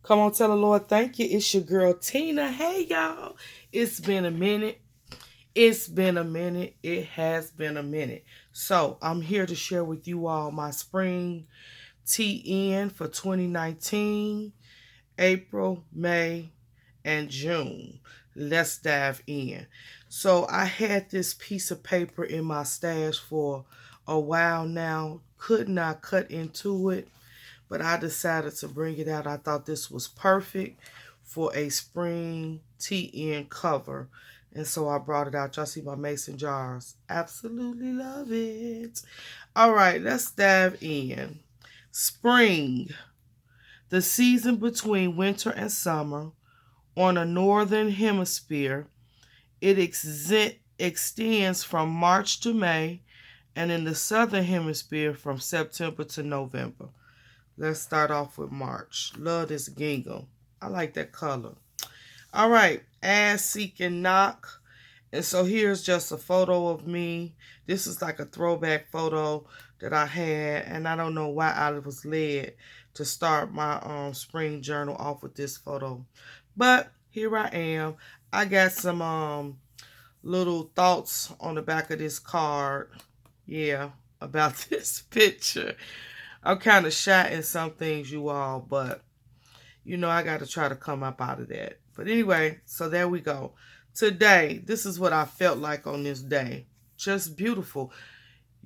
Come on, tell the Lord thank you. It's your girl Tina. Hey y'all. It's been a minute. It's been a minute. It has been a minute. So I'm here to share with you all my spring TN for 2019, April, May, and June. Let's dive in. So I had this piece of paper in my stash for a while now. Could not cut into it, but I decided to bring it out. I thought this was perfect for a spring TN cover. And so I brought it out. Y'all see my mason jars. Absolutely love it. All right, let's dive in. Spring, the season between winter and summer on a northern hemisphere. It extends from March to May, and in the southern hemisphere from September to November. Let's start off with March. Love this gingham. I like that color. All right, ask, seek, and knock. And so here's just a photo of me. This is like a throwback photo that I had, and I don't know why I was led to start my spring journal off with this photo. But here I am. I got some little thoughts on the back of this card. Yeah, about this picture. I'm kind of shy in some things, you all, but I got to try to come up out of that. But anyway, so there we go. Today, this is what I felt like on this day. Just beautiful.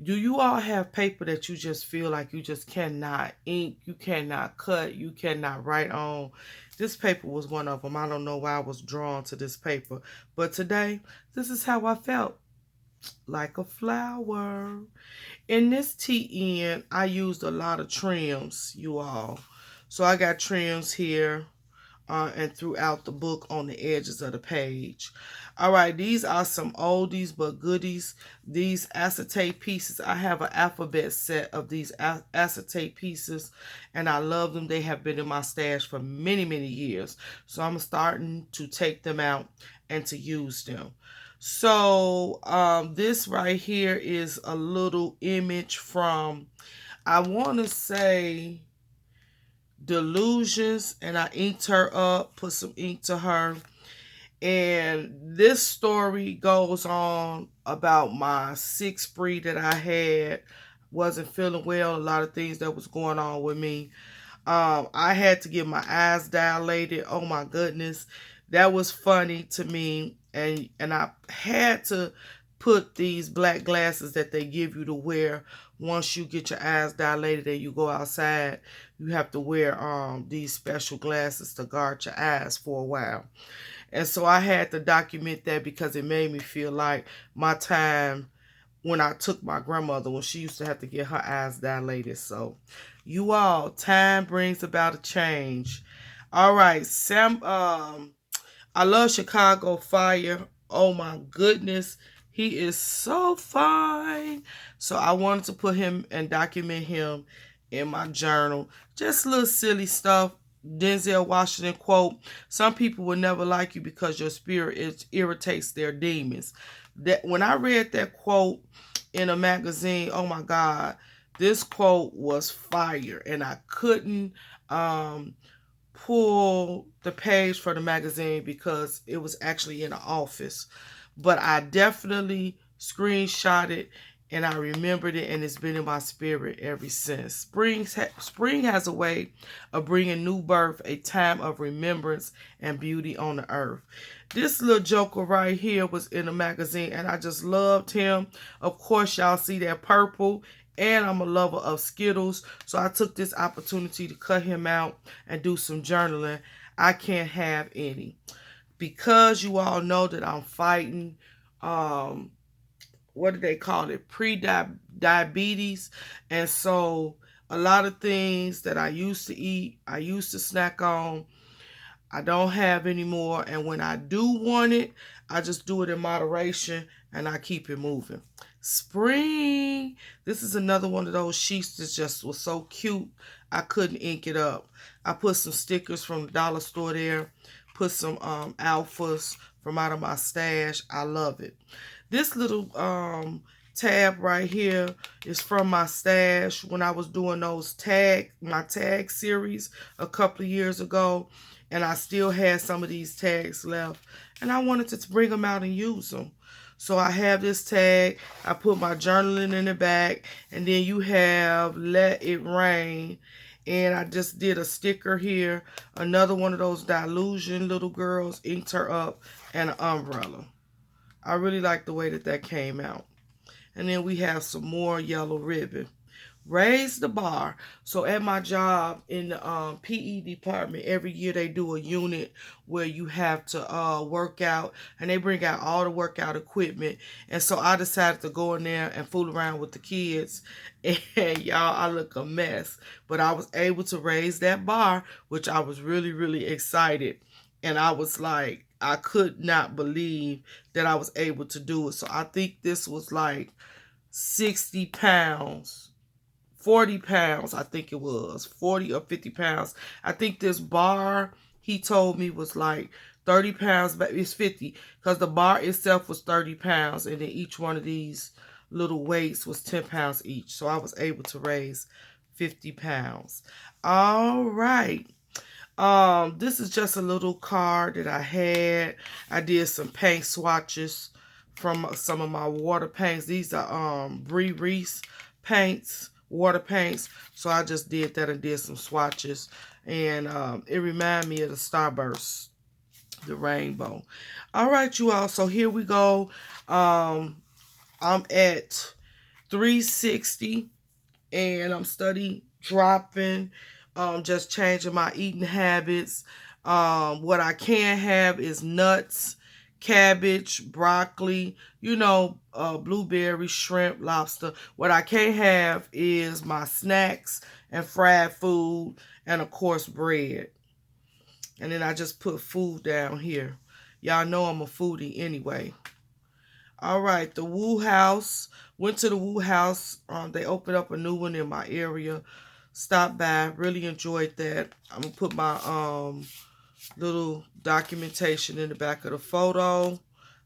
Do you all have paper that you just feel like you just cannot ink, you cannot cut, you cannot write on? This paper was one of them. I don't know why I was drawn to this paper. But today, this is how I felt. Like a flower. In this TN, I used a lot of trims, you all. So I got trims here and throughout the book on the edges of the page. All right, these are some oldies but goodies. These acetate pieces, I have an alphabet set of these acetate pieces, and I love them. They have been in my stash for many, many years. So I'm starting to take them out and to use them. So this right here is a little image from, I want to say, Delusions, and I inked her up, put some ink to her. And this story goes on about my sixth spree that I had. Wasn't feeling well, a lot of things that was going on with me. I had to get my eyes dilated. Oh my goodness. That was funny to me. And I had to put these black glasses that they give you to wear once you get your eyes dilated and you go outside. You have to wear these special glasses to guard your eyes for a while. And so I had to document that because it made me feel like my time when I took my grandmother when she used to have to get her eyes dilated. So you all, time brings about a change. All right, Sam. I love Chicago Fire. Oh my goodness, he is so fine. So I wanted to put him and document him in my journal. Just little silly stuff. Denzel Washington quote: "Some people will never like you because your spirit irritates their demons." That when I read that quote in a magazine, oh my God, this quote was fire, and I couldn't pull the page for the magazine because it was actually in the office. But I definitely screenshot it and I remembered it, and it's been in my spirit ever since. Spring has a way of bringing new birth, a time of remembrance and beauty on the earth. This little joker right here was in a magazine, and I just loved him. Of course, y'all see that purple, and I'm a lover of Skittles, so I took this opportunity to cut him out and do some journaling. I can't have any. Because you all know that I'm fighting what do they call it, pre-diabetes, and so a lot of things that I used to eat, I used to snack on, I don't have anymore. And when I do want it, I just do it in moderation and I keep it moving. Spring. This is another one of those sheets that just was so cute. I couldn't ink it up. I put some stickers from the dollar store there. Put some alphas from out of my stash. I love it. This little tab right here is from my stash when I was doing my tag series a couple of years ago, and I still had some of these tags left, and I wanted to bring them out and use them. So I have this tag. I put my journaling in the back, and then you have Let It Rain. And I just did a sticker here. Another one of those Dylusion little girls, inked her up, and an umbrella. I really like the way that came out. And then we have some more yellow ribbon. Raise the bar. So at my job in the PE department, every year they do a unit where you have to work out, and they bring out all the workout equipment. And so I decided to go in there and fool around with the kids. And y'all, I look a mess. But I was able to raise that bar, which I was really, really excited. And I was like, I could not believe that I was able to do it. So I think this was like 60 pounds. 40 pounds, I think it was. 40 or 50 pounds. I think this bar, he told me, was like 30 pounds, but it's 50. Because the bar itself was 30 pounds. And then each one of these little weights was 10 pounds each. So I was able to raise 50 pounds. All right. This is just a little card that I had. I did some paint swatches from some of my water paints. These are Bree Reese paints. Water paints. So I just did that and did some swatches. And it reminded me of the Starburst, the rainbow. All right, you all. So here we go. I'm at 360. And I'm steady dropping. Just changing my eating habits. What I can have is nuts, cabbage, broccoli, blueberry, shrimp, lobster. What I can't have is my snacks and fried food, and of course bread. And then I just put food down here. Y'all know I'm a foodie anyway. All right, the Woo House. Went to the Woo House. They opened up a new one in my area. Stopped by. Really enjoyed that. I'm going to put my little documentation in the back of the photo.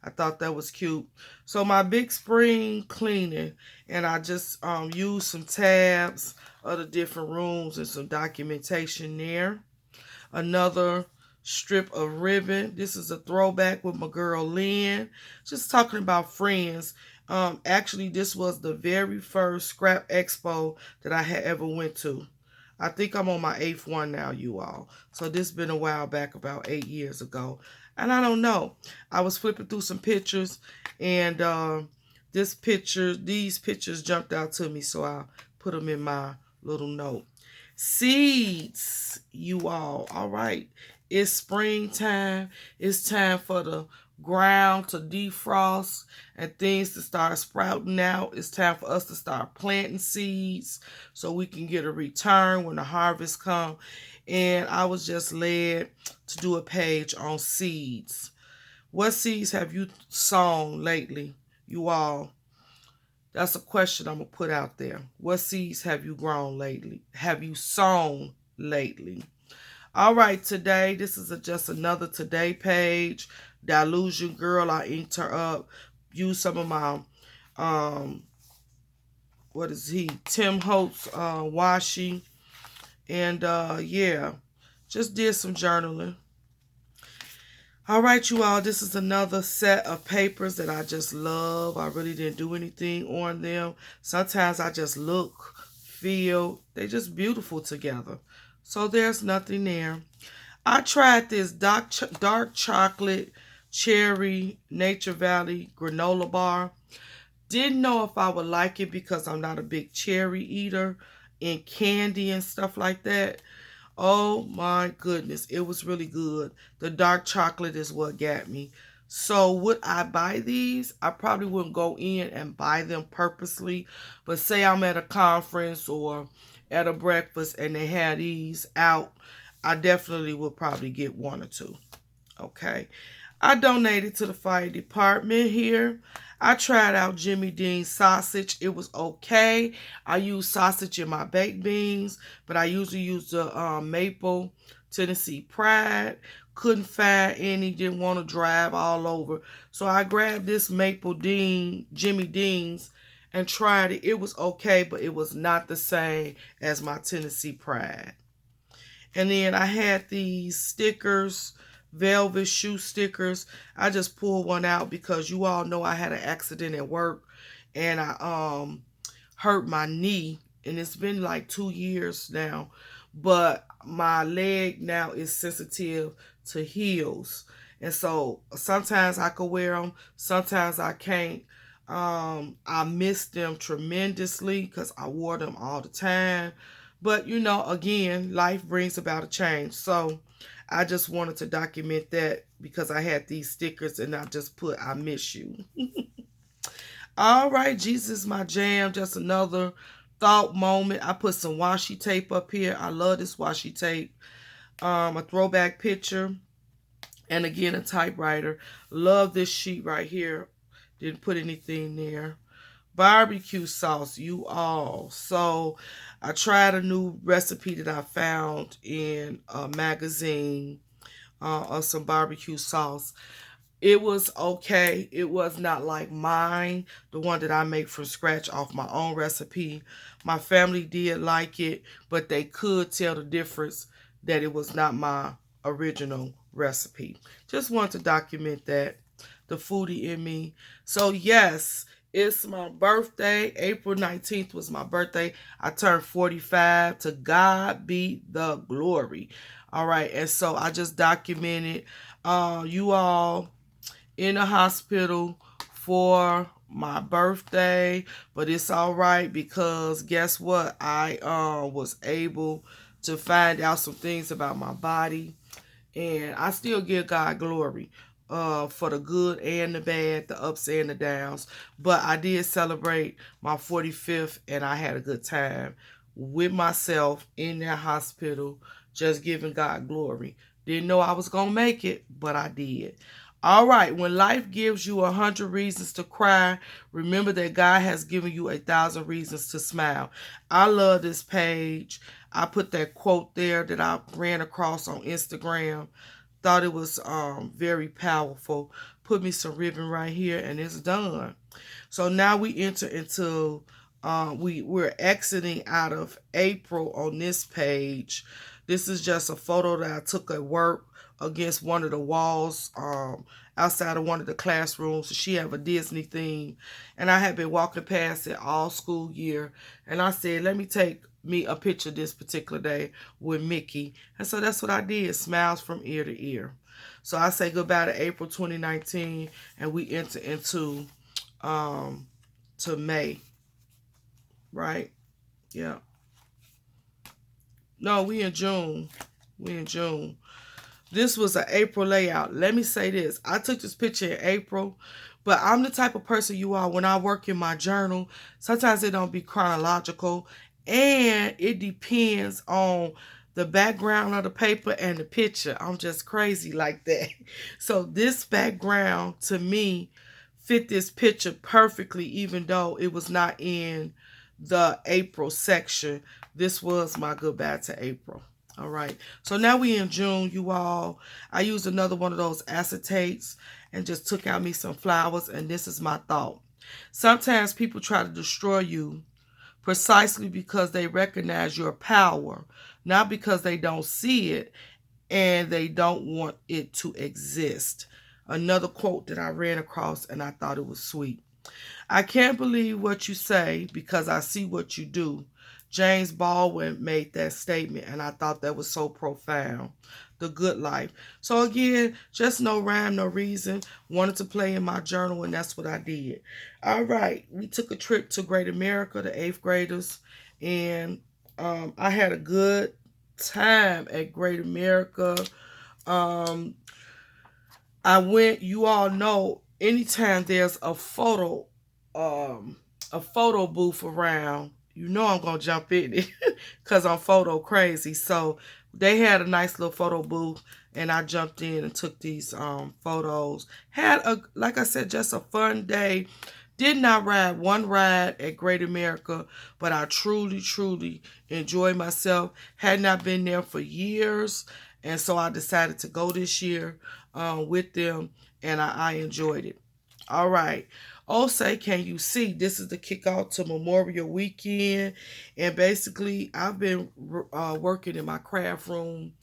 I thought that was cute. So my big spring cleaning, and I just used some tabs of the different rooms and some documentation there. Another strip of ribbon. This is a throwback with my girl Lynn. Just talking about friends. Actually, this was the very first scrap expo that I had ever went to. I think I'm on my 8th one now, you all. So this has been a while back, about 8 years ago. And I don't know. I was flipping through some pictures, and these pictures jumped out to me, so I put them in my little note. Seeds, you all. All right. It's springtime. It's time for the ground to defrost and things to start sprouting out. It's time for us to start planting seeds so we can get a return when the harvest comes. And I was just led to do a page on seeds. What seeds have you sown lately, you all? That's a question I'm going to put out there. What seeds have you grown lately? Have you sown lately? All right, today, this is just another Today page. Dylusion Girl, I inked her up. Used some of my, Tim Holtz washi. And, yeah, just did some journaling. All right, you all, this is another set of papers that I just love. I really didn't do anything on them. Sometimes I just look, feel, they're just beautiful together. So there's nothing there. I tried this dark chocolate cherry Nature Valley granola bar. Didn't know if I would like it because I'm not a big cherry eater and candy and stuff like that. Oh my goodness, it was really good. The dark chocolate is what got me. So would I buy these? I probably wouldn't go in and buy them purposely. But say I'm at a conference or at a breakfast and they had these out, I definitely would probably get one or two. Okay. I donated to the fire department here. I tried out Jimmy Dean's sausage. It was okay. I use sausage in my baked beans, but I usually use the maple Tennessee Pride. Couldn't find any. Didn't want to drive all over. So I grabbed this Jimmy Dean's, and tried it. It was okay, but it was not the same as my Tennessee Pride. And then I had these stickers, velvet shoe stickers. I just pulled one out because you all know I had an accident at work, and I hurt my knee, and it's been like 2 years now. But my leg now is sensitive to heels. And so sometimes I could wear them, sometimes I can't. I miss them tremendously because I wore them all the time. But you know, again, life brings about a change. So I just wanted to document that because I had these stickers and I just put I miss you. All right, Jesus my jam. Just another thought moment. I put some washi tape up here. I love this washi tape. A throwback picture. And again, a typewriter. Love this sheet right here. Didn't put anything there. Barbecue sauce, you all. So I tried a new recipe that I found in a magazine of some barbecue sauce. It was okay. It was not like mine, the one that I make from scratch off my own recipe. My family did like it, but they could tell the difference that it was not my original recipe. Just want to document that, the foodie in me. So yes, it's my birthday. April 19th was my birthday. I turned 45. To God be the glory. All right, and so I just documented you all in the hospital for my birthday, but it's all right because guess what? I was able to find out some things about my body, and I still give God glory for the good and the bad, the ups and the downs. But I did celebrate my 45th, and I had a good time with myself in that hospital, just giving God glory. Didn't know I was going to make it, but I did. All right, when life gives you 100 reasons to cry, remember that God has given you 1,000 reasons to smile. I love this page. I put that quote there that I ran across on Instagram. Thought it was very powerful. Put me some ribbon right here, and it's done. So now we enter into we're exiting out of April on this page. This is just a photo that I took at work against one of the walls outside of one of the classrooms. She have a Disney theme, and I had been walking past it all school year, and I said, let me take me a picture this particular day with Mickey. And so that's what I did. Smiles from ear to ear. So I say goodbye to April 2019, and we enter into to May, right? Yeah. No, we in June. We in June. This was an April layout. Let me say this. I took this picture in April, but I'm the type of person you are when I work in my journal. Sometimes it don't be chronological, and it depends on the background of the paper and the picture. I'm just crazy like that. So this background to me fit this picture perfectly, even though it was not in the April section. This was my goodbye to April. All right. So now we in June, you all. I used another one of those acetates and just took out me some flowers. And this is my thought. Sometimes people try to destroy you precisely because they recognize your power, not because they don't see it and they don't want it to exist. Another quote that I ran across and I thought it was sweet. I can't believe what you say because I see what you do. James Baldwin made that statement, and I thought that was so profound. The good life. So again, just no rhyme, no reason. Wanted to play in my journal, and that's what I did. All right, we took a trip to Great America, the 8th graders, and I had a good time at Great America. I went. You all know, anytime there's a photo booth around, you know I'm gonna jump in it because I'm photo crazy. So they had a nice little photo booth, and I jumped in and took these photos. Had a, like I said, just a fun day. Did not ride one ride at Great America, but I truly, truly enjoyed myself. Had not been there for years, and so I decided to go this year with them, and I enjoyed it. All right. Oh, say, can you see? This is the kickoff to Memorial Weekend. And basically, I've been working in my craft room,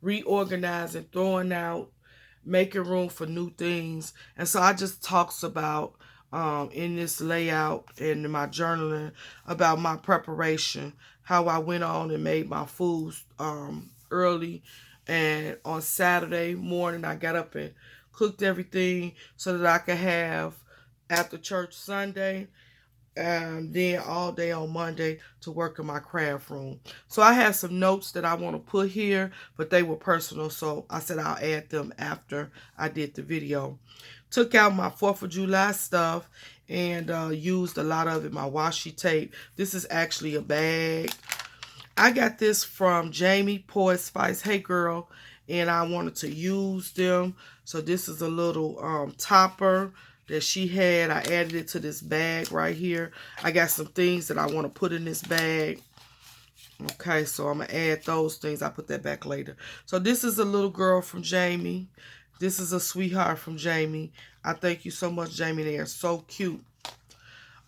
reorganizing, throwing out, making room for new things. And so I just talks about in this layout and in my journaling about my preparation, how I went on and made my foods early. And on Saturday morning, I got up and cooked everything so that I could have after church Sunday, and then all day on Monday to work in my craft room. So I have some notes that I want to put here, but they were personal, so I said I'll add them after I did the video. Took out my 4th of July stuff and used a lot of it, my washi tape. This is actually a bag. I got this from Jamie Poise Spice. Hey girl. And I wanted to use them. So this is a little topper that she had. I added it to this bag right here. I got some things that I want to put in this bag. Okay, so I'm going to add those things. I'll put that back later. So this is a little girl from Jamie. This is a sweetheart from Jamie. I thank you so much, Jamie. They are so cute.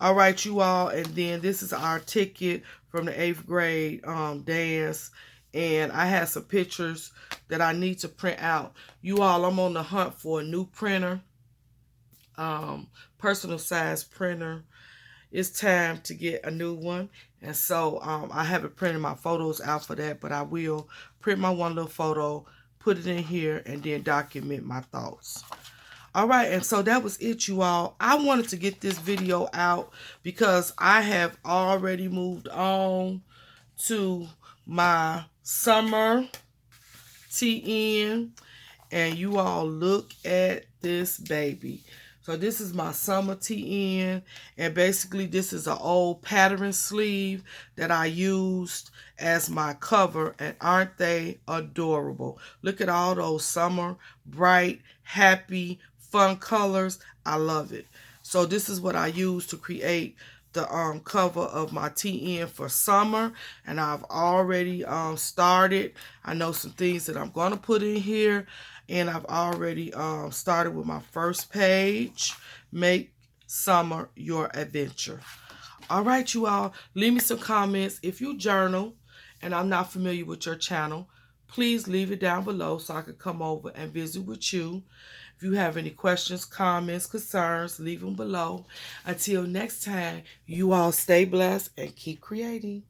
All right, you all. And then this is our ticket from the 8th grade dance. And I have some pictures that I need to print out. You all, I'm on the hunt for a new printer. Personal size printer. It's time to get a new one. And so I haven't printed my photos out for that, but I will print my one little photo, put it in here, and then document my thoughts. All right, and so that was it, you all. I wanted to get this video out because I have already moved on to my summer TN, and you all look at this baby. So this is my summer TN, and basically this is an old pattern sleeve that I used as my cover, and aren't they adorable? Look at all those summer, bright, happy, fun colors. I love it. So this is what I use to create the cover of my TN for summer, and I've already started. I know some things that I'm going to put in here, and I've already started with my first page. Make summer your adventure. All right, you all, leave me some comments. If you journal and I'm not familiar with your channel, please leave it down below so I can come over and visit with you. If you have any questions, comments, concerns, leave them below. Until next time, you all stay blessed and keep creating.